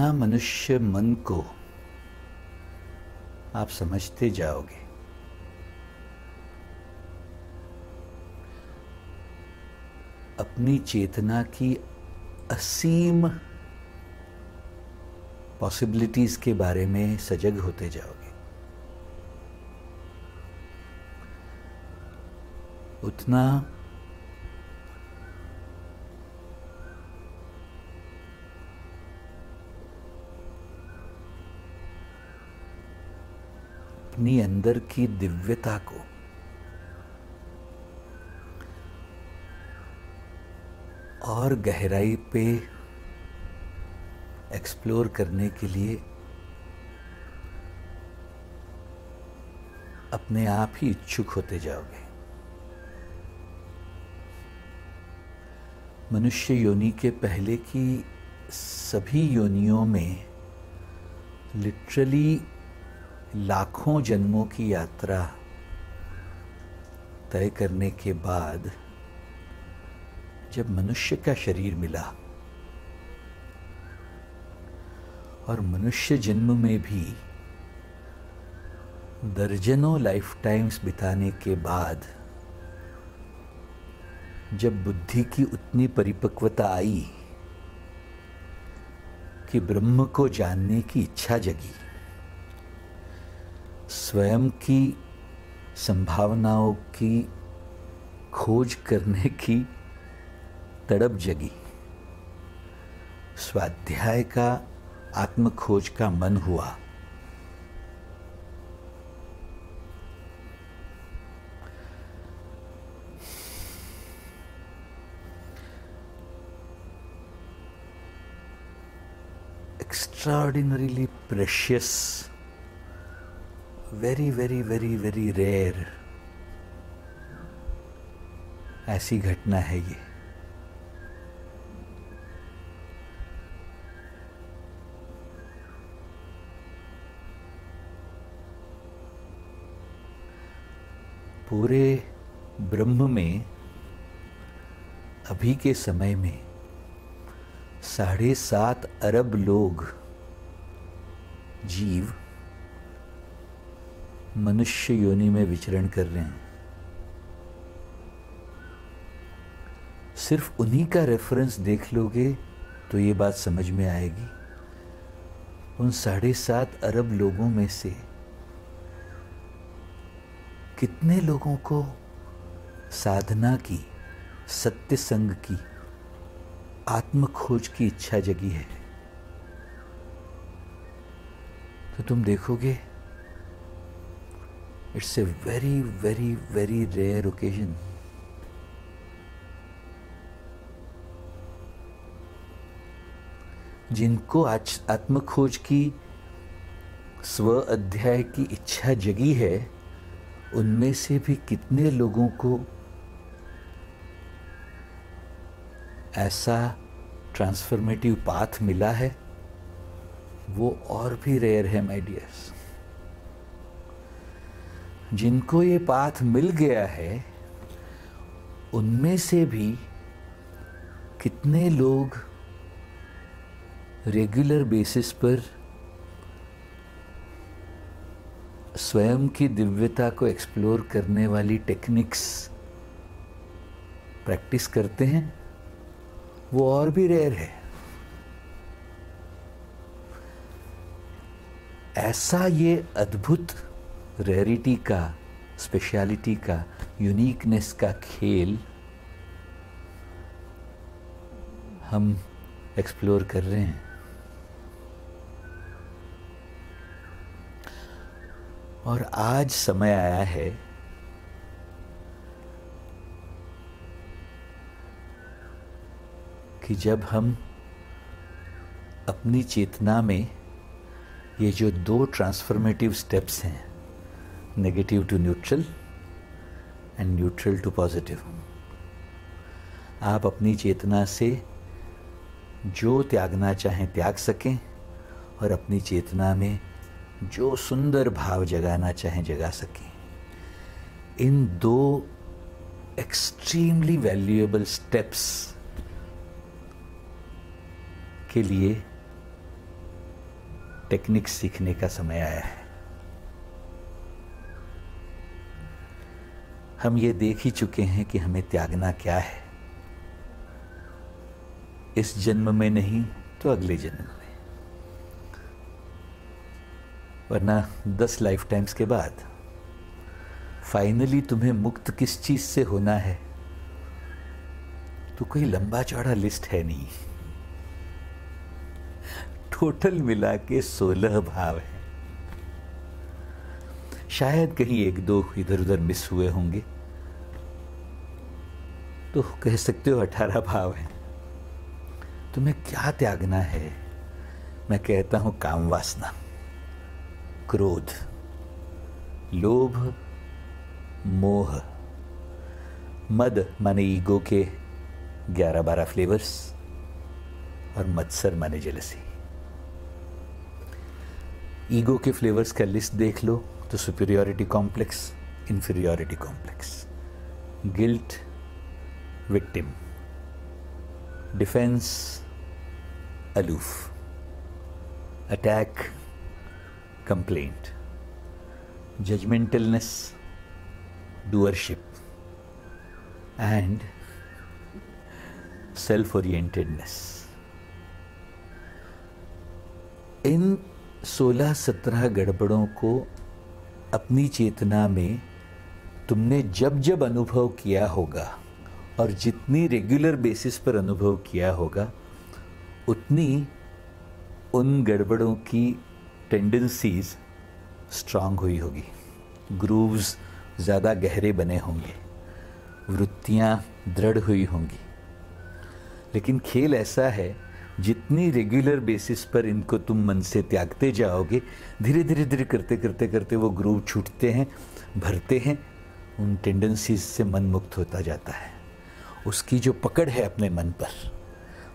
जितना मनुष्य मन को आप समझते जाओगे, अपनी चेतना की असीम पॉसिबिलिटीज के बारे में सजग होते जाओगे, उतना अपनी अंदर की दिव्यता को और गहराई पे एक्सप्लोर करने के लिए अपने आप ही इच्छुक होते जाओगे। मनुष्य योनि के पहले की सभी योनियों में लिटरली लाखों जन्मों की यात्रा तय करने के बाद जब मनुष्य का शरीर मिला और मनुष्य जन्म में भी दर्जनों लाइफ टाइम्स बिताने के बाद जब बुद्धि की उतनी परिपक्वता आई कि ब्रह्म को जानने की इच्छा जगी, स्वयं की संभावनाओं की खोज करने की तड़प जगी, स्वाध्याय का आत्मखोज का मन हुआ, extraordinarily precious, very very very very rare ऐसी घटना है ये। पूरे ब्रह्म में अभी के समय में 7.5 अरब लोग जीव मनुष्य योनि में विचरण कर रहे हैं। सिर्फ उन्हीं का रेफरेंस देख लोगे तो ये बात समझ में आएगी। उन 7.5 अरब लोगों में से कितने लोगों को साधना की, सत्य संग की, आत्मखोज की इच्छा जगी है, तो तुम देखोगे it's a very very very rare occasion. जिनको आज आत्मखोज की, स्व अध्याय की इच्छा जगी है, उनमें से भी कितने लोगों को ऐसा ट्रांसफॉर्मेटिव पाथ मिला है, वो और भी रेयर है माय डियर्स। जिनको ये पाथ मिल गया है, उनमें से भी कितने लोग रेगुलर बेसिस पर स्वयं की दिव्यता को एक्सप्लोर करने वाली टेक्निक्स प्रैक्टिस करते हैं, वो और भी रेयर है। ऐसा ये अद्भुत रेयरिटी का, स्पेशलिटी का, यूनिकनेस का खेल हम एक्सप्लोर कर रहे हैं। और आज समय आया है कि जब हम अपनी चेतना में ये जो 2 ट्रांसफॉर्मेटिव स्टेप्स हैं, negative to neutral and neutral to positive, आप अपनी चेतना से जो त्यागना चाहें त्याग सकें और अपनी चेतना में जो सुंदर भाव जगाना चाहें जगा सकें। इन 2 एक्सट्रीमली वैल्यूएबल स्टेप्स के लिए टेक्निक सीखने का समय आया है। हम ये देख ही चुके हैं कि हमें त्यागना क्या है, इस जन्म में नहीं तो अगले जन्म में, वरना 10 लाइफ टाइम्स के बाद फाइनली तुम्हें मुक्त किस चीज से होना है तो कोई लंबा चौड़ा लिस्ट है नहीं। टोटल मिला के 16 भाव है। शायद कहीं 1-2 इधर उधर मिस हुए होंगे, तो कह सकते हो 18 भाव है। तुम्हें क्या त्यागना है? मैं कहता हूं काम वासना, क्रोध, लोभ, मोह, मद माने ईगो के 11-12 फ्लेवर्स, और मत्सर माने जेलसी। ईगो के फ्लेवर्स का लिस्ट देख लो तो superiority complex, inferiority complex, guilt, victim, defence, aloof, attack, complaint, judgmentalness, doership, and self orientedness. इन 16-17 गड़बड़ों को अपनी चेतना में तुमने जब जब अनुभव किया होगा और जितनी रेगुलर बेसिस पर अनुभव किया होगा, उतनी उन गड़बड़ों की टेंडेंसीज स्ट्रांग हुई होगी, ग्रूव्स ज़्यादा गहरे बने होंगे, वृत्तियाँ दृढ़ हुई होंगी। लेकिन खेल ऐसा है, जितनी रेगुलर बेसिस पर इनको तुम मन से त्यागते जाओगे, धीरे धीरे धीरे करते करते करते वो ग्रूव छूटते हैं, भरते हैं, उन टेंडेंसीज से मन मुक्त होता जाता है। उसकी जो पकड़ है अपने मन पर,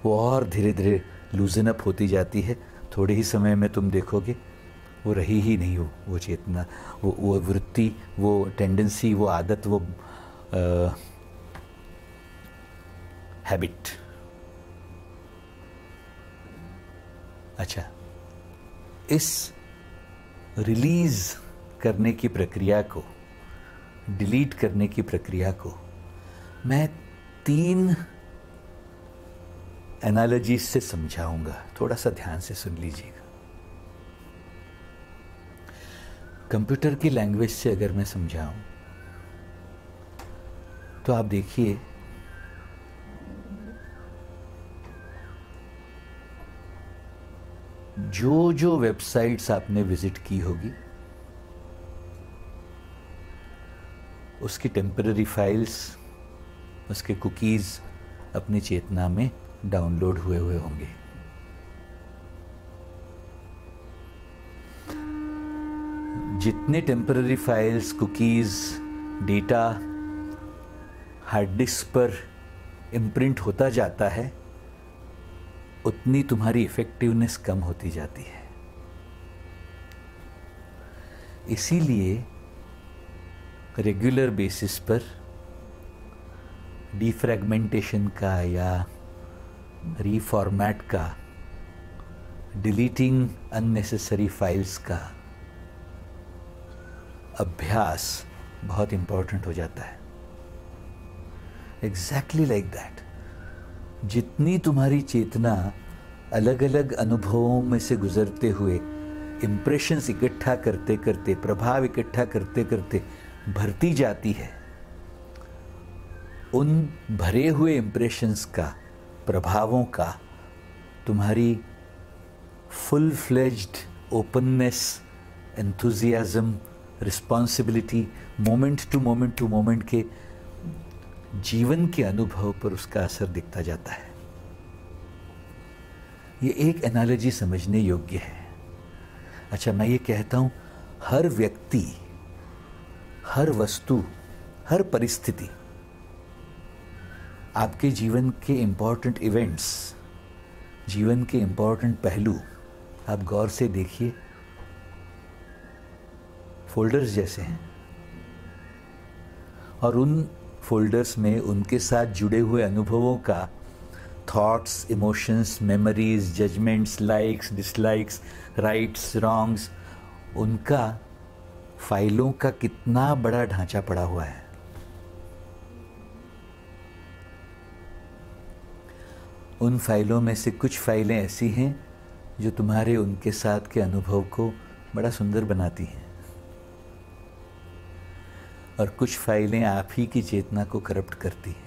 वो और धीरे धीरे लूजन अप होती जाती है। थोड़े ही समय में तुम देखोगे वो रही ही नहीं, वो चेतना, वो वृत्ति, वो टेंडेंसी, वो आदत, वो हैबिट। अच्छा, इस रिलीज करने की प्रक्रिया को, डिलीट करने की प्रक्रिया को मैं 3 एनालॉजीज से समझाऊंगा। थोड़ा सा ध्यान से सुन लीजिएगा। कंप्यूटर की लैंग्वेज से अगर मैं समझाऊं तो आप देखिए, जो जो वेबसाइट्स आपने विजिट की होगी, उसकी टेम्पररी फाइल्स, उसके कुकीज अपनी चेतना में डाउनलोड हुए होंगे। जितने temporary files, cookies, data hard disk पर इम्प्रिंट होता जाता है, उतनी तुम्हारी इफेक्टिवनेस कम होती जाती है। इसीलिए रेगुलर बेसिस पर डिफ्रैगमेंटेशन का या रीफॉर्मेट का, डिलीटिंग अननेसेसरी फाइल्स का अभ्यास बहुत इंपॉर्टेंट हो जाता है। Exactly like that. जितनी तुम्हारी चेतना अलग अलग अनुभवों में से गुजरते हुए इम्प्रेशंस इकट्ठा करते करते, प्रभाव इकट्ठा करते करते भरती जाती है, उन भरे हुए इम्प्रेशंस का, प्रभावों का तुम्हारी full fledged openness, enthusiasm, responsibility, moment to moment के जीवन के अनुभव पर उसका असर दिखता जाता है। ये एक एनालॉजी समझने योग्य है। अच्छा, मैं ये कहता हूं, हर व्यक्ति, हर वस्तु, हर परिस्थिति, आपके जीवन के इंपॉर्टेंट इवेंट्स, जीवन के इंपॉर्टेंट पहलू आप गौर से देखिए, फोल्डर्स जैसे हैं, और उन फोल्डर्स में उनके साथ जुड़े हुए अनुभवों का thoughts, emotions, memories, judgements, likes, dislikes, rights, wrongs, उनका फाइलों का कितना बड़ा ढांचा पड़ा हुआ है। उन फाइलों में से कुछ फाइलें ऐसी हैं जो तुम्हारे उनके साथ के अनुभव को बड़ा सुंदर बनाती हैं, और कुछ फाइलें आप ही की चेतना को करप्ट करती हैं।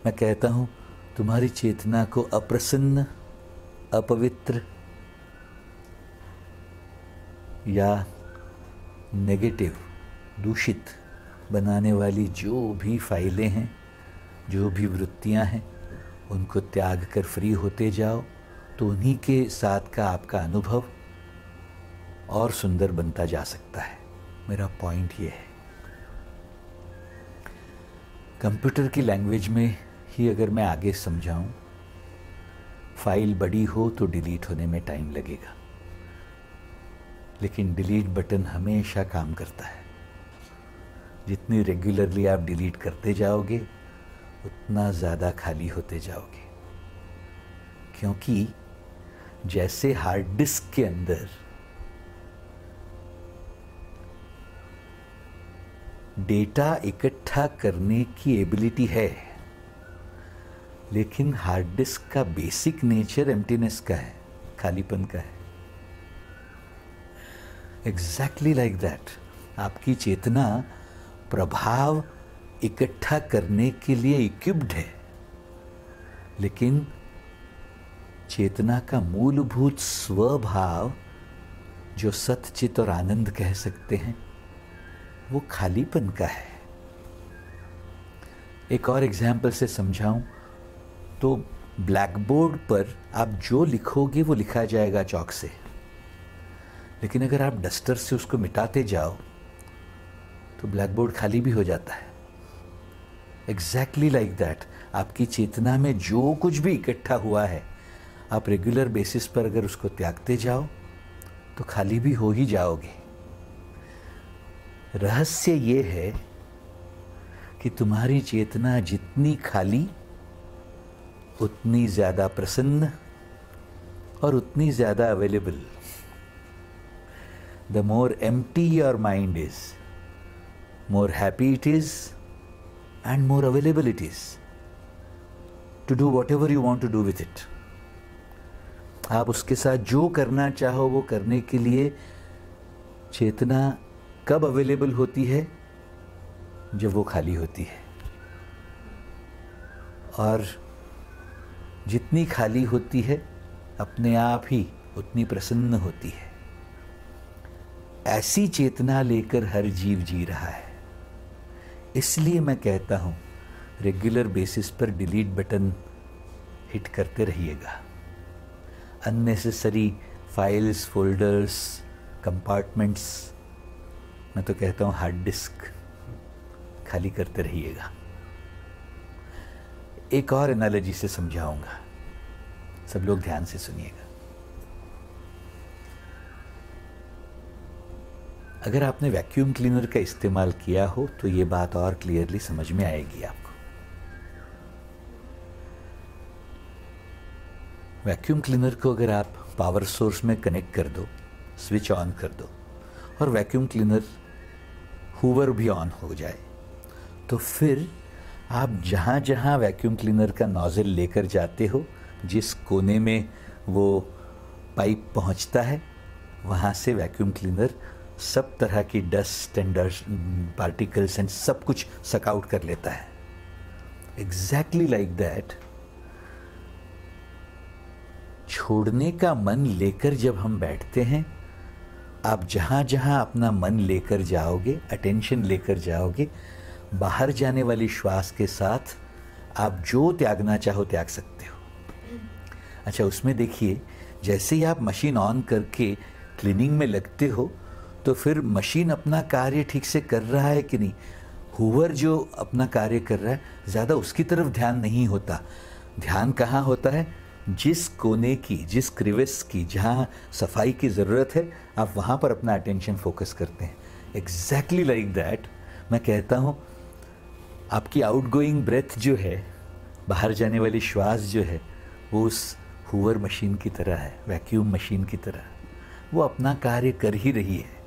मैं कहता हूं, तुम्हारी चेतना को अप्रसन्न, अपवित्र या नेगेटिव, दूषित बनाने वाली जो भी फाइलें हैं, जो भी वृत्तियां हैं, उनको त्याग कर फ्री होते जाओ, तो उन्हीं के साथ का आपका अनुभव और सुंदर बनता जा सकता है। मेरा पॉइंट ये है, कंप्यूटर की लैंग्वेज में ही अगर मैं आगे समझाऊं, फाइल बड़ी हो तो डिलीट होने में टाइम लगेगा, लेकिन डिलीट बटन हमेशा काम करता है। जितनी रेगुलरली आप डिलीट करते जाओगे, उतना ज़्यादा खाली होते जाओगे, क्योंकि जैसे हार्ड डिस्क के अंदर डेटा इकट्ठा करने की एबिलिटी है, लेकिन हार्ड डिस्क का बेसिक नेचर एम्प्टीनेस का है, खालीपन का है। एग्जैक्टली लाइक दैट, आपकी चेतना प्रभाव इकट्ठा करने के लिए इक्विप्ड है, लेकिन चेतना का मूलभूत स्वभाव, जो सतचित और आनंद कह सकते हैं, वो खालीपन का है। एक और एग्जाम्पल से समझाऊं तो, ब्लैक बोर्ड पर आप जो लिखोगे वो लिखा जाएगा चौक से, लेकिन अगर आप डस्टर से उसको मिटाते जाओ तो ब्लैक बोर्ड खाली भी हो जाता है। एग्जैक्टली लाइक दैट, आपकी चेतना में जो कुछ भी इकट्ठा हुआ है, आप रेगुलर बेसिस पर अगर उसको त्यागते जाओ तो खाली भी हो ही जाओगे। रहस्य ये है कि तुम्हारी चेतना जितनी खाली, उतनी ज्यादा प्रसन्न और उतनी ज्यादा available. The more empty your mind is, more happy it is, and more available it is to do whatever you want to do with it. आप उसके साथ जो करना चाहो वो करने के लिए चेतना कब अवेलेबल होती है? जब वो खाली होती है। और जितनी खाली होती है, अपने आप ही उतनी प्रसन्न होती है। ऐसी चेतना लेकर हर जीव जी रहा है। इसलिए मैं कहता हूं, रेगुलर बेसिस पर डिलीट बटन हिट करते रहिएगा। अननेसेसरी फाइल्स, फोल्डर्स, कंपार्टमेंट्स, मैं तो कहता हूं हार्ड डिस्क खाली करते रहिएगा। एक और एनालॉजी से समझाऊंगा, सब लोग ध्यान से सुनिएगा। अगर आपने वैक्यूम क्लीनर का इस्तेमाल किया हो तो ये बात और क्लियरली समझ में आएगी आपको। वैक्यूम क्लीनर को अगर आप पावर सोर्स में कनेक्ट कर दो, स्विच ऑन कर दो, और वैक्यूम क्लीनर हूवर भी ऑन हो जाए, तो फिर आप जहाँ जहाँ वैक्यूम क्लीनर का नोजल लेकर जाते हो, जिस कोने में वो पाइप पहुँचता है, वहाँ से वैक्यूम क्लीनर सब तरह की डस्ट एंड पार्टिकल्स एंड सब कुछ सक आउट कर लेता है। एग्जैक्टली लाइक दैट, छोड़ने का मन लेकर जब हम बैठते हैं, आप जहाँ जहाँ अपना मन लेकर जाओगे, अटेंशन लेकर जाओगे, बाहर जाने वाली श्वास के साथ आप जो त्यागना चाहो त्याग सकते हो। अच्छा, उसमें देखिए, जैसे ही आप मशीन ऑन करके क्लीनिंग में लगते हो, तो फिर मशीन अपना कार्य ठीक से कर रहा है कि नहीं, हूवर जो अपना कार्य कर रहा है, ज़्यादा उसकी तरफ ध्यान नहीं होता। ध्यान कहाँ होता है? जिस कोने की, जिस क्रिवेस की जहाँ सफाई की ज़रूरत है, आप वहाँ पर अपना अटेंशन फोकस करते हैं। एग्जैक्टली लाइक दैट, मैं कहता हूँ आपकी आउटगोइंग ब्रेथ जो है बाहर जाने वाली श्वास जो है वो उस हूवर मशीन की तरह है, वैक्यूम मशीन की तरह, वो अपना कार्य कर ही रही है।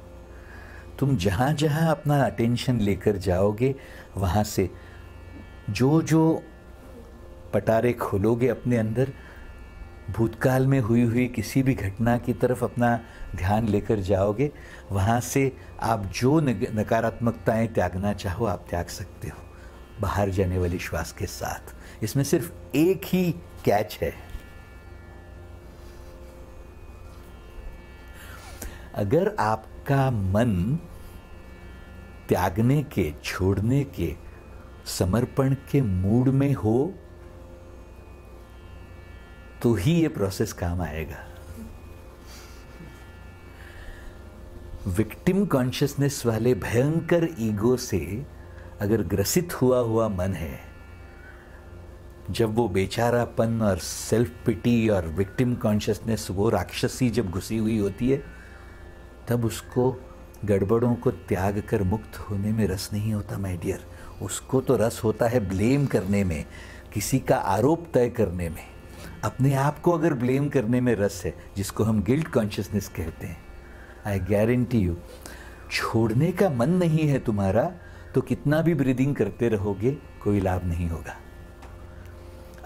तुम जहाँ जहाँ अपना अटेंशन लेकर जाओगे वहाँ से जो जो पटारे खोलोगे अपने अंदर, भूतकाल में हुई हुई किसी भी घटना की तरफ अपना ध्यान लेकर जाओगे, वहाँ से आप जो नकारात्मकताएं त्यागना चाहो आप त्याग सकते हो बाहर जाने वाली श्वास के साथ। इसमें सिर्फ एक ही कैच है, अगर आपका मन त्यागने के, छोड़ने के, समर्पण के मूड में हो तो ही ये प्रोसेस काम आएगा। विक्टिम कॉन्शियसनेस वाले भयंकर ईगो से अगर ग्रसित हुआ हुआ मन है, जब वो बेचारापन और सेल्फ पिटी और विक्टिम कॉन्शियसनेस, वो राक्षसी जब घुसी हुई होती है, तब उसको गड़बड़ों को त्याग कर मुक्त होने में रस नहीं होता माय डियर। उसको तो रस होता है ब्लेम करने में, किसी का आरोप तय करने में। अपने आप को अगर ब्लेम करने में रस है, जिसको हम गिल्ट कॉन्शियसनेस कहते हैं, आई गारंटी यू छोड़ने का मन नहीं है तुम्हारा तो कितना भी ब्रीदिंग करते रहोगे कोई लाभ नहीं होगा।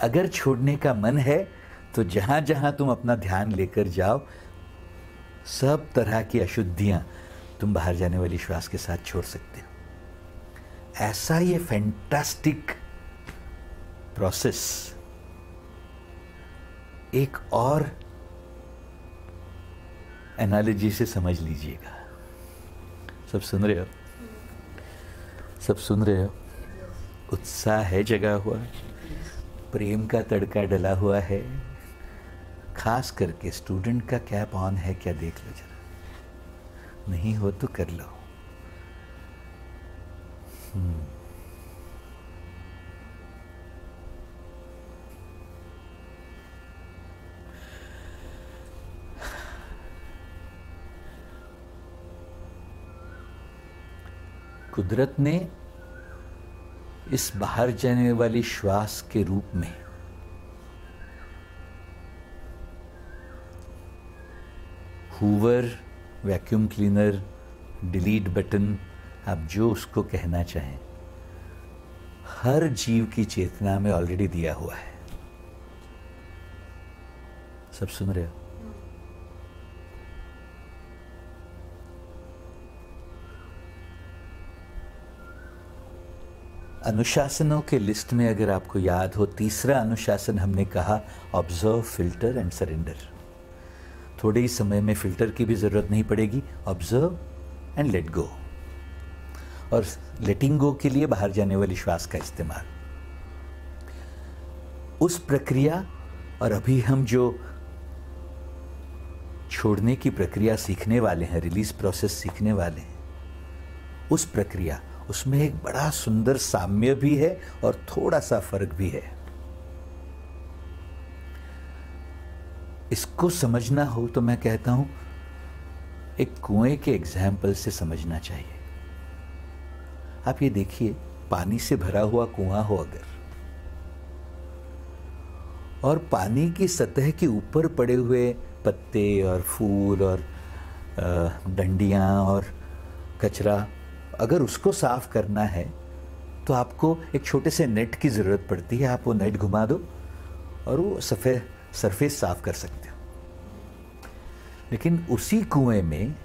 अगर छोड़ने का मन है तो जहाँ जहाँ तुम अपना ध्यान लेकर जाओ, सब तरह की अशुद्धियाँ तुम बाहर जाने वाली श्वास के साथ छोड़ सकते हो। ऐसा ये फैंटास्टिक प्रोसेस एक और एनालॉजी से समझ लीजिएगा। सब सुन रहे हो? सब सुन रहे हो? उत्साह है जगा हुआ, प्रेम का तड़का डला हुआ है। खास करके स्टूडेंट का कैप ऑन है क्या, देख लो जरा, नहीं हो तो कर लो। कुदरत ने इस बाहर जाने वाली श्वास के रूप में Hoover, vacuum cleaner, delete button, आप जो उसको कहना चाहें, हर जीव की चेतना में ऑलरेडी दिया हुआ है। सब सुन रहे हो? अनुशासनों के लिस्ट में अगर आपको याद हो, तीसरा अनुशासन हमने कहा ऑब्जर्व, फिल्टर एंड सरेंडर। थोड़े ही समय में फिल्टर की भी जरूरत नहीं पड़ेगी, ऑब्जर्व एंड लेट गो, और लेटिंग गो के लिए बाहर जाने वाली श्वास का इस्तेमाल। उस प्रक्रिया और अभी हम जो छोड़ने की प्रक्रिया सीखने वाले हैं, रिलीज प्रोसेस सीखने वाले हैं, उस प्रक्रिया, उसमें एक बड़ा सुंदर साम्य भी है और थोड़ा सा फर्क भी है। इसको समझना हो तो मैं कहता हूं एक कुएं के एग्जाम्पल से समझना चाहिए। आप ये देखिए, पानी से भरा हुआ कुआं हो अगर, और पानी की सतह के ऊपर पड़े हुए पत्ते और फूल और डंडियां और कचरा, अगर उसको साफ करना है तो आपको एक छोटे से नेट की ज़रूरत पड़ती है। आप वो नेट घुमा दो और वो सरफेस साफ कर सकते हो। लेकिन उसी कुएं में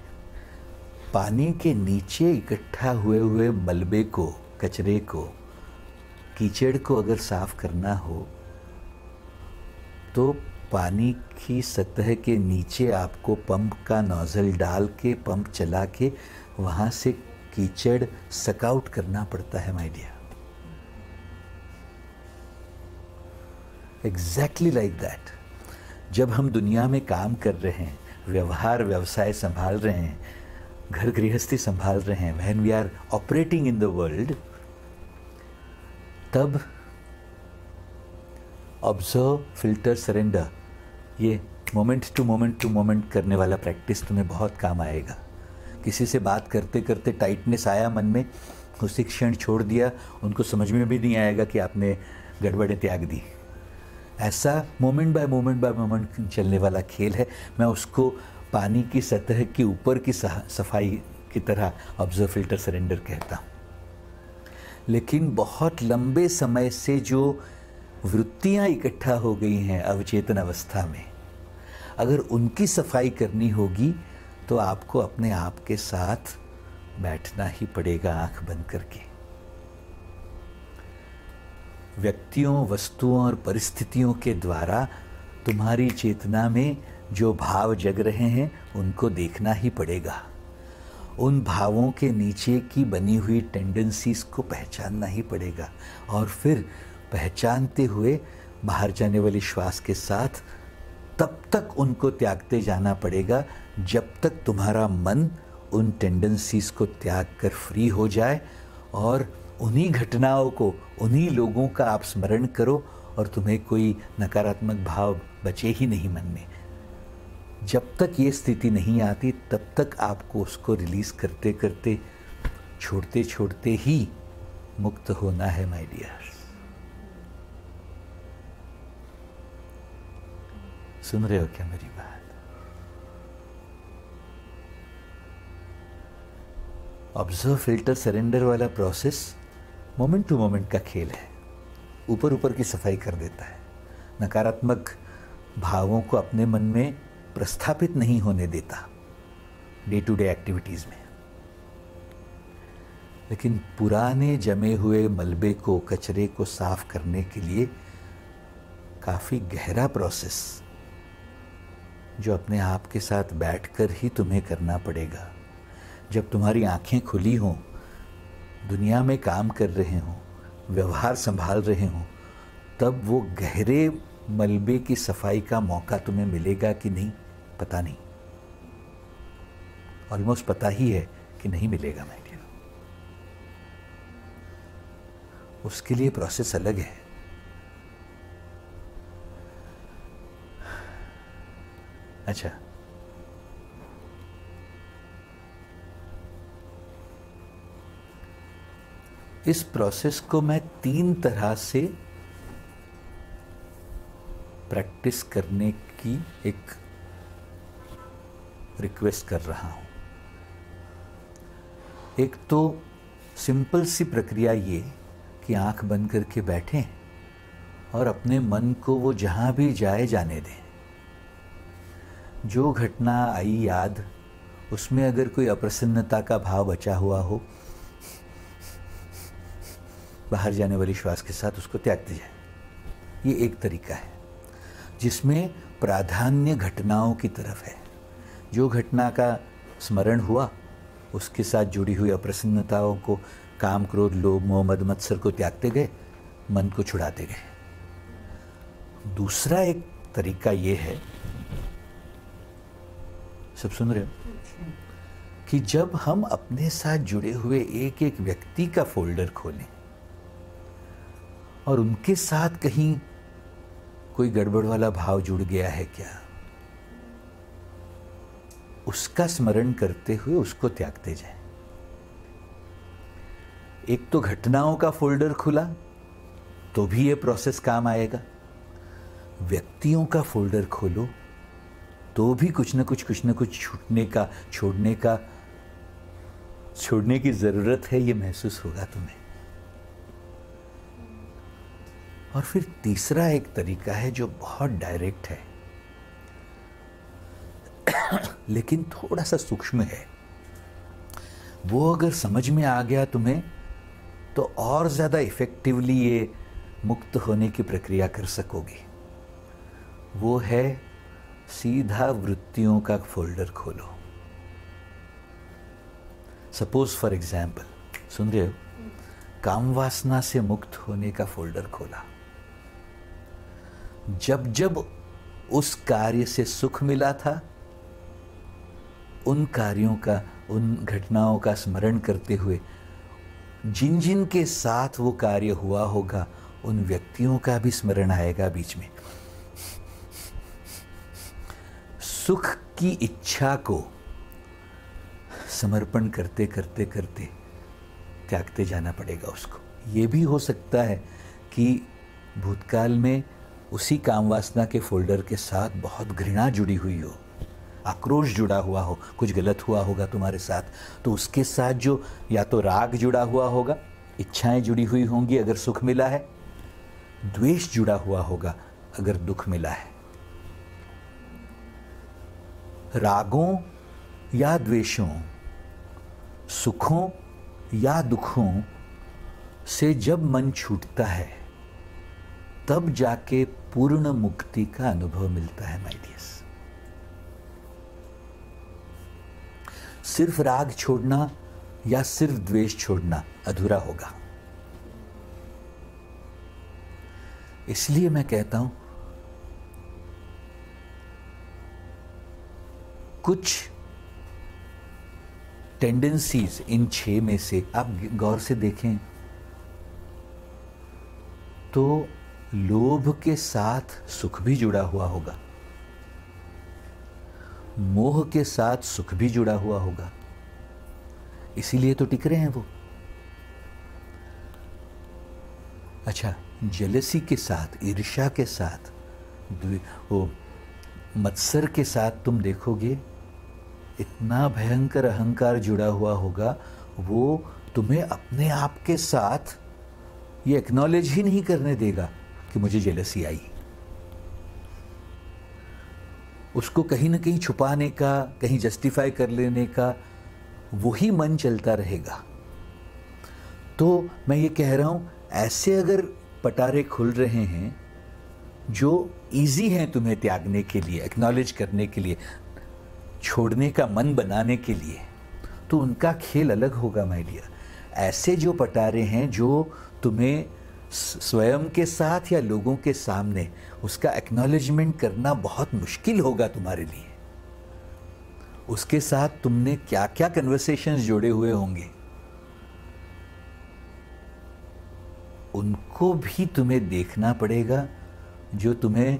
पानी के नीचे इकट्ठा हुए मलबे को, कचरे को, कीचड़ को अगर साफ करना हो तो पानी की सतह के नीचे आपको पंप का नोजल डाल के, पंप चला के वहाँ से कीचड़ सकआउट करना पड़ता है my dear. Exactly like that. जब हम दुनिया में काम कर रहे हैं, व्यवहार व्यवसाय संभाल रहे हैं, घर गृहस्थी संभाल रहे हैं, when we are operating in the world, तब ऑब्जर्व, फिल्टर, सरेंडर, ये मोमेंट टू मोमेंट करने वाला प्रैक्टिस तुम्हें बहुत काम आएगा। किसी से बात करते करते टाइटनेस आया मन में, उसी क्षण छोड़ दिया, उनको समझ में भी नहीं आएगा कि आपने गड़बड़ें त्याग दी। ऐसा मोमेंट बाय मोमेंट चलने वाला खेल है। मैं उसको पानी की सतह के ऊपर की सफाई की तरह ऑब्जर्व फिल्टर सरेंडर कहता हूँ। लेकिन बहुत लंबे समय से जो वृत्तियाँ इकट्ठा हो गई हैं अवचेतन अवस्था में, अगर उनकी सफाई करनी होगी तो आपको अपने आप के साथ बैठना ही पड़ेगा आंख बंद करके। व्यक्तियों, वस्तुओं और परिस्थितियों के द्वारा तुम्हारी चेतना में जो भाव जग रहे हैं उनको देखना ही पड़ेगा। उन भावों के नीचे की बनी हुई टेंडेंसीज को पहचानना ही पड़ेगा और फिर पहचानते हुए बाहर जाने वाली श्वास के साथ तब तक उनको त्यागते जाना पड़ेगा जब तक तुम्हारा मन उन टेंडेंसीज को त्याग कर फ्री हो जाए और उन्हीं घटनाओं को, उन्हीं लोगों का आप स्मरण करो और तुम्हें कोई नकारात्मक भाव बचे ही नहीं मन में। जब तक ये स्थिति नहीं आती तब तक आपको उसको रिलीज करते करते, छोड़ते छोड़ते ही मुक्त होना है माय डियर। सुन रहे हो क्या मेरी बात? ऑब्जर्व फिल्टर सरेंडर वाला प्रोसेस मोमेंट टू मोमेंट का खेल है। ऊपर ऊपर की सफाई कर देता है, नकारात्मक भावों को अपने मन में प्रस्थापित नहीं होने देता डे टू डे एक्टिविटीज में। लेकिन पुराने जमे हुए मलबे को, कचरे को साफ करने के लिए काफी गहरा प्रोसेस जो अपने आप के साथ बैठकर ही तुम्हें करना पड़ेगा। जब तुम्हारी आंखें खुली हों, दुनिया में काम कर रहे हों, व्यवहार संभाल रहे हों, तब वो गहरे मलबे की सफाई का मौका तुम्हें मिलेगा कि नहीं पता नहीं। ऑलमोस्ट पता ही है कि नहीं मिलेगा माय डियर। उसके लिए प्रोसेस अलग है। अच्छा, इस प्रोसेस को मैं 3 तरह से प्रैक्टिस करने की एक रिक्वेस्ट कर रहा हूं। एक तो सिंपल सी प्रक्रिया ये कि आंख बंद करके बैठें और अपने मन को वो जहां भी जाए जाने दें। जो घटना आई याद, उसमें अगर कोई अप्रसन्नता का भाव बचा हुआ हो, बाहर जाने वाली श्वास के साथ उसको त्यागते जाए। ये एक तरीका है जिसमें प्राधान्य घटनाओं की तरफ है। जो घटना का स्मरण हुआ उसके साथ जुड़ी हुई अप्रसन्नताओं को, काम, क्रोध, लोभ, मोह, मद, मत्सर को त्यागते गए, मन को छुड़ाते गए। दूसरा एक तरीका ये है, सब सुन रहे हो, कि जब हम अपने साथ जुड़े हुए एक एक व्यक्ति का फोल्डर खोलें और उनके साथ कहीं कोई गड़बड़ वाला भाव जुड़ गया है क्या, उसका स्मरण करते हुए उसको त्यागते जाएं। एक तो घटनाओं का फोल्डर खुला तो भी ये प्रोसेस काम आएगा। व्यक्तियों का फोल्डर खोलो तो भी कुछ न कुछ छोड़ने की जरूरत है, ये महसूस होगा तुम्हें। और फिर तीसरा एक तरीका है जो बहुत डायरेक्ट है लेकिन थोड़ा सा सूक्ष्म है। वो अगर समझ में आ गया तुम्हें तो और ज्यादा इफेक्टिवली ये मुक्त होने की प्रक्रिया कर सकोगे। वो है सीधा वृत्तियों का फोल्डर खोलो। सपोज फॉर एग्जाम्पल, सुन रहे हो, काम वासना से मुक्त होने का फोल्डर खोला। जब जब उस कार्य से सुख मिला था, उन कार्यों का, उन घटनाओं का स्मरण करते हुए जिन जिन के साथ वो कार्य हुआ होगा, उन व्यक्तियों का भी स्मरण आएगा बीच में। सुख की इच्छा को समर्पण करते करते करते त्यागते जाना पड़ेगा उसको। ये भी हो सकता है कि भूतकाल में उसी काम वासना के फोल्डर के साथ बहुत घृणा जुड़ी हुई हो, आक्रोश जुड़ा हुआ हो, कुछ गलत हुआ होगा तुम्हारे साथ, तो उसके साथ जो या तो राग जुड़ा हुआ होगा, इच्छाएं जुड़ी हुई होंगी अगर सुख मिला है, द्वेष जुड़ा हुआ होगा अगर दुख मिला है। रागों या द्वेषों, सुखों या दुखों से जब मन छूटता है तब जाके पूर्ण मुक्ति का अनुभव मिलता है माय डियर्स। सिर्फ राग छोड़ना या सिर्फ द्वेष छोड़ना अधूरा होगा। इसलिए मैं कहता हूं कुछ टेंडेंसीज इन 6 में से आप गौर से देखें तो लोभ के साथ सुख भी जुड़ा हुआ होगा, मोह के साथ सुख भी जुड़ा हुआ होगा, इसीलिए तो टिक रहे हैं वो। अच्छा, जेलसी के साथ, ईर्ष्या के साथ, वो मत्सर के साथ तुम देखोगे इतना भयंकर अहंकार जुड़ा हुआ होगा, वो तुम्हें अपने आप के साथ ये एक्नॉलेज ही नहीं करने देगा कि मुझे जेलसी आई। उसको कहीं ना कहीं छुपाने का, कहीं जस्टिफाई कर लेने का वही मन चलता रहेगा। तो मैं ये कह रहा हूं, ऐसे अगर पटारे खुल रहे हैं जो इजी हैं तुम्हें त्यागने के लिए, एक्नॉलेज करने के लिए, छोड़ने का मन बनाने के लिए, तो उनका खेल अलग होगा माय डियर। ऐसे जो पटारे हैं जो तुम्हें स्वयं के साथ या लोगों के सामने उसका एक्नॉलेजमेंट करना बहुत मुश्किल होगा तुम्हारे लिए, उसके साथ तुमने क्या क्या कन्वर्सेशंस जोड़े हुए होंगे, उनको भी तुम्हें देखना पड़ेगा। जो तुम्हें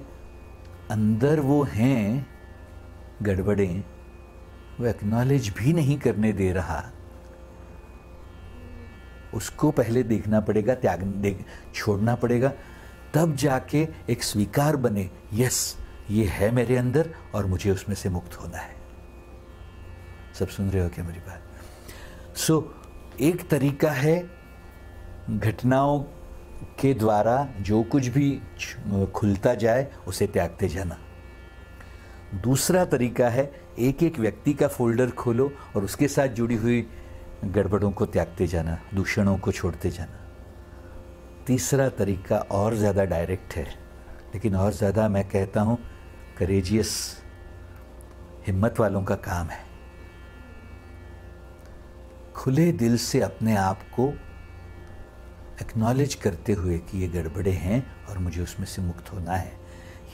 अंदर वो हैं गड़बड़ें, वो एक्नॉलेज भी नहीं करने दे रहा, उसको पहले देखना पड़ेगा, छोड़ना पड़ेगा, तब जाके एक स्वीकार बने, यस ये है मेरे अंदर और मुझे उसमें से मुक्त होना है। सब सुन रहे हो क्या मेरी बात? एक तरीका है घटनाओं के द्वारा जो कुछ भी खुलता जाए उसे त्यागते जाना। दूसरा तरीका है एक एक व्यक्ति का फोल्डर खोलो और उसके साथ जुड़ी हुई गड़बड़ों को त्यागते जाना, दूषणों को छोड़ते जाना। तीसरा तरीका और ज़्यादा डायरेक्ट है, लेकिन और ज़्यादा मैं कहता हूँ करेजियस, हिम्मत वालों का काम है। खुले दिल से अपने आप को एक्नॉलेज करते हुए कि ये गड़बड़े हैं और मुझे उसमें से मुक्त होना है,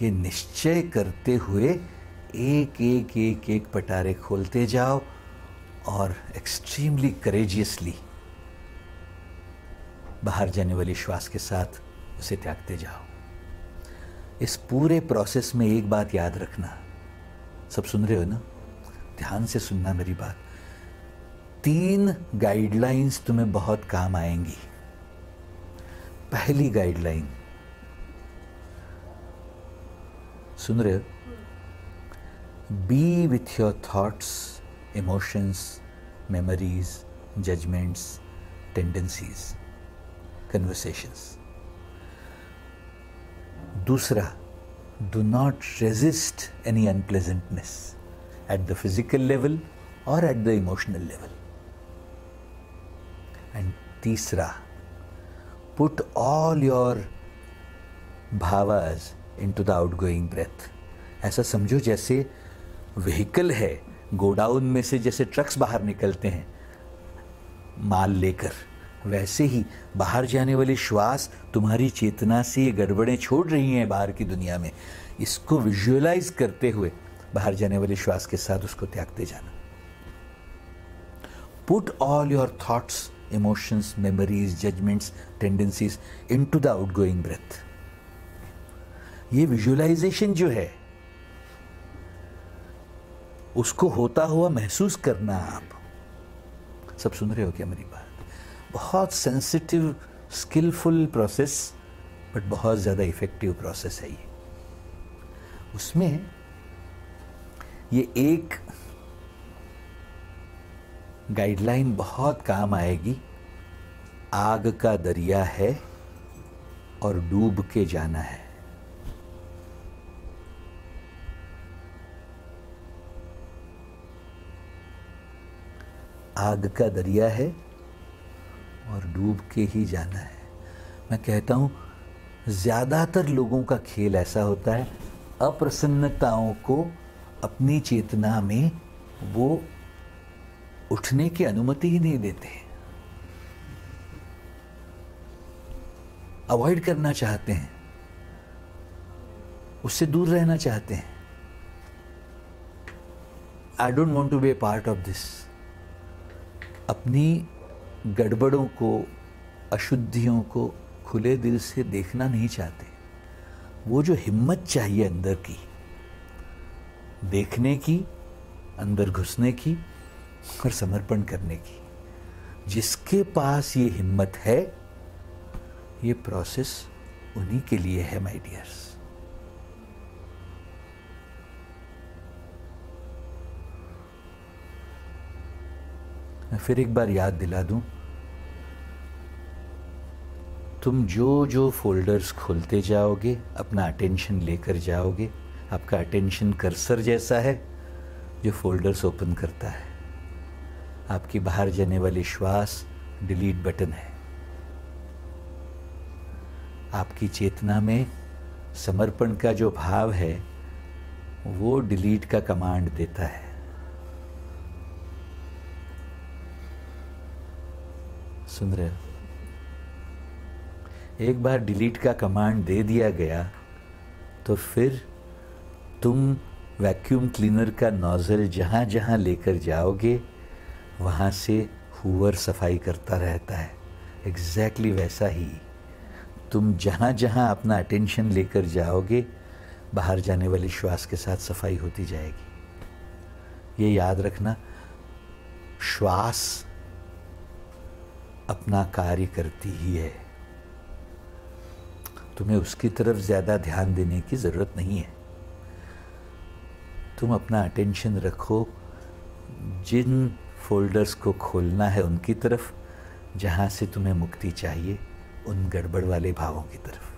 ये निश्चय करते हुए एक एक एक एक पटारे खोलते जाओ और एक्सट्रीमली करेजियसली बाहर जाने वाली श्वास के साथ उसे त्यागते जाओ। इस पूरे प्रोसेस में एक बात याद रखना, सब सुन रहे हो ना? ध्यान से सुनना मेरी बात। 3 गाइडलाइंस तुम्हें बहुत काम आएंगी। पहली गाइडलाइन, सुन रहे हो? Be with your thoughts, emotions, memories, judgments, tendencies, conversations. दूसरा, do not resist any unpleasantness at the physical level और at the emotional level. And तीसरा, put all your bhavas into the outgoing breath। ऐसा समझो जैसे vehicle है, godown में से जैसे ट्रक्स बाहर निकलते हैं माल लेकर, वैसे ही बाहर जाने वाली श्वास तुम्हारी चेतना से ये गड़बड़ें छोड़ रही हैं बाहर की दुनिया में। इसको विजुअलाइज करते हुए बाहर जाने वाली श्वास के साथ उसको त्यागते जाना। Put all your thoughts, emotions, memories, judgments, tendencies into the outgoing breath। ये विजुअलाइजेशन जो है उसको होता हुआ महसूस करना। आप सब सुन रहे हो क्या मेरी बात? बहुत सेंसिटिव, स्किलफुल प्रोसेस बट बहुत ज़्यादा इफ़ेक्टिव प्रोसेस है ये। उसमें ये एक गाइडलाइन बहुत काम आएगी, आग का दरिया है और डूब के जाना है। आग का दरिया है और डूब के ही जाना है। मैं कहता हूँ ज़्यादातर लोगों का खेल ऐसा होता है, अप्रसन्नताओं को अपनी चेतना में वो उठने की अनुमति ही नहीं देते, अवॉइड करना चाहते हैं, उससे दूर रहना चाहते हैं। I don't want to be a part of this. अपनी गड़बड़ों को, अशुद्धियों को खुले दिल से देखना नहीं चाहते। वो जो हिम्मत चाहिए अंदर की, देखने की, अंदर घुसने की और समर्पण करने की, जिसके पास ये हिम्मत है, ये प्रोसेस उन्हीं के लिए है माय डियर्स। मैं फिर एक बार याद दिला दूं, तुम जो जो फोल्डर्स खोलते जाओगे, अपना अटेंशन लेकर जाओगे, आपका अटेंशन कर्सर जैसा है जो फोल्डर्स ओपन करता है। आपकी बाहर जाने वाली श्वास डिलीट बटन है। आपकी चेतना में समर्पण का जो भाव है वो डिलीट का कमांड देता है। सुन रहे हो? एक बार डिलीट का कमांड दे दिया गया तो फिर तुम वैक्यूम क्लीनर का नोजल जहाँ जहाँ लेकर जाओगे वहाँ से हूवर सफाई करता रहता है। एग्जैक्टली वैसा ही तुम जहाँ जहाँ अपना अटेंशन लेकर जाओगे, बाहर जाने वाली श्वास के साथ सफाई होती जाएगी। ये याद रखना, श्वास अपना कार्य करती ही है, तुम्हें उसकी तरफ ज़्यादा ध्यान देने की ज़रूरत नहीं है। तुम अपना अटेंशन रखो जिन फोल्डर्स को खोलना है उनकी तरफ, जहाँ से तुम्हें मुक्ति चाहिए उन गड़बड़ वाले भावों की तरफ।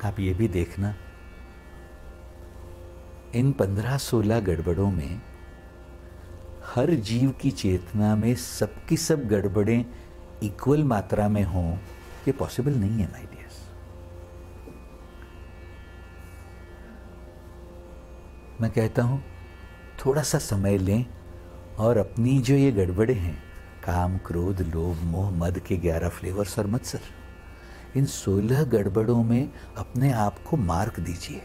आप ये भी देखना, इन 15-16 गड़बड़ों में हर जीव की चेतना में सबकी सब गड़बड़ें इक्वल मात्रा में हों, ये पॉसिबल नहीं है माय डियर्स। मैं कहता हूं थोड़ा सा समय लें और अपनी जो ये गड़बड़ें हैं, काम, क्रोध, लोभ, मोह, मद के 11 फ्लेवर्स और मत्सर, इन 16 गड़बड़ों में अपने आप को मार्क दीजिए,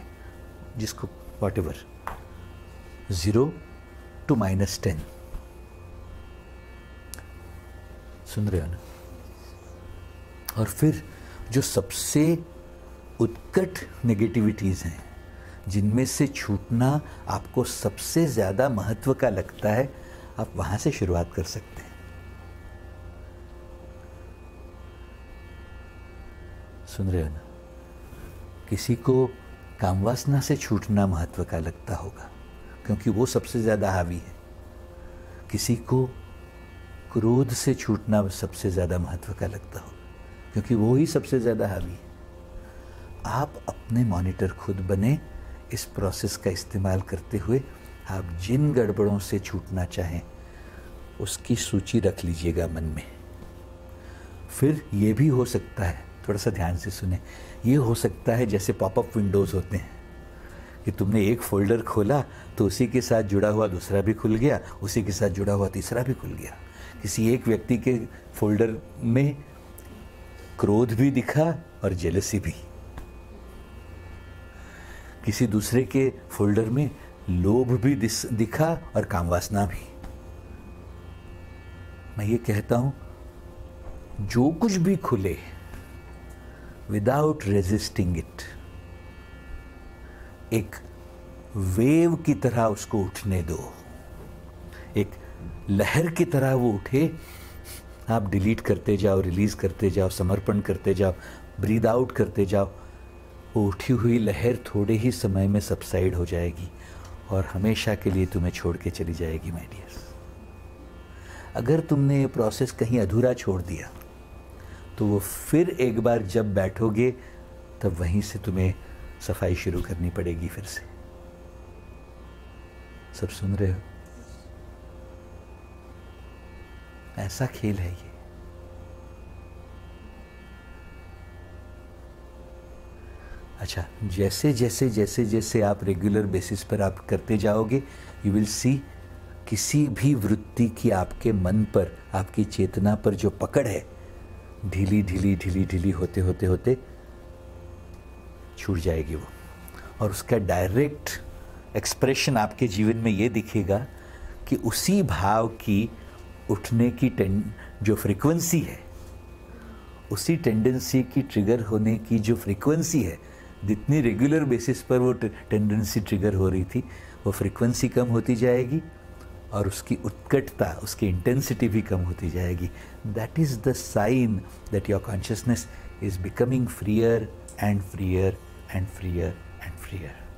जिसको whatever 0 to -10। सुन रहे हो ना? और फिर जो सबसे उत्कट नेगेटिविटीज़ हैं, जिनमें से छूटना आपको सबसे ज़्यादा महत्व का लगता है, आप वहाँ से शुरुआत कर सकते हैं। सुन रहे हो ना? किसी को कामवासना से छूटना महत्व का लगता होगा क्योंकि वो सबसे ज़्यादा हावी है। किसी को क्रोध से छूटना सबसे ज़्यादा महत्व का लगता होगा क्योंकि वो ही सबसे ज़्यादा हावी है। आप अपने मॉनिटर खुद बने। इस प्रोसेस का इस्तेमाल करते हुए आप जिन गड़बड़ों से छूटना चाहें उसकी सूची रख लीजिएगा मन में। फिर ये भी हो सकता है, थोड़ा सा ध्यान से सुने, ये हो सकता है जैसे पॉपअप विंडोज़ होते हैं कि तुमने एक फोल्डर खोला तो उसी के साथ जुड़ा हुआ दूसरा भी खुल गया, उसी के साथ जुड़ा हुआ तीसरा भी खुल गया। किसी एक व्यक्ति के फोल्डर में क्रोध भी दिखा और जेलसी भी, किसी दूसरे के फोल्डर में लोभ भी दिखा और कामवासना भी। मैं ये कहता हूं, जो कुछ भी खुले विदाउट रेजिस्टिंग इट, एक वेव की तरह उसको उठने दो, एक लहर की तरह वो उठे। आप डिलीट करते जाओ, रिलीज करते जाओ, समर्पण करते जाओ, ब्रीद आउट करते जाओ। वो उठी हुई लहर थोड़े ही समय में सबसाइड हो जाएगी और हमेशा के लिए तुम्हें छोड़ के चली जाएगी माय डियर्स। अगर तुमने ये प्रोसेस कहीं अधूरा छोड़ दिया तो वो फिर एक बार जब बैठोगे तब वहीं से तुम्हें सफाई शुरू करनी पड़ेगी फिर से। सब सुन रहे हो? ऐसा खेल है ये। अच्छा, जैसे जैसे जैसे जैसे आप रेगुलर बेसिस पर आप करते जाओगे, यू विल सी किसी भी वृत्ति की आपके मन पर, आपकी चेतना पर जो पकड़ है, ढीली ढीली ढीली ढीली होते होते होते छूट जाएगी वो। और उसका डायरेक्ट एक्सप्रेशन आपके जीवन में ये दिखेगा कि उसी भाव की उठने की जो फ्रीक्वेंसी है, उसी टेंडेंसी की ट्रिगर होने की जो फ्रीक्वेंसी है, जितनी रेगुलर बेसिस पर वो टेंडेंसी ट्रिगर हो रही थी, वो फ्रीक्वेंसी कम होती जाएगी और उसकी उत्कटता, उसकी इंटेंसिटी भी कम होती जाएगी। That is the sign that your consciousness is becoming freer and freer and freer and freer.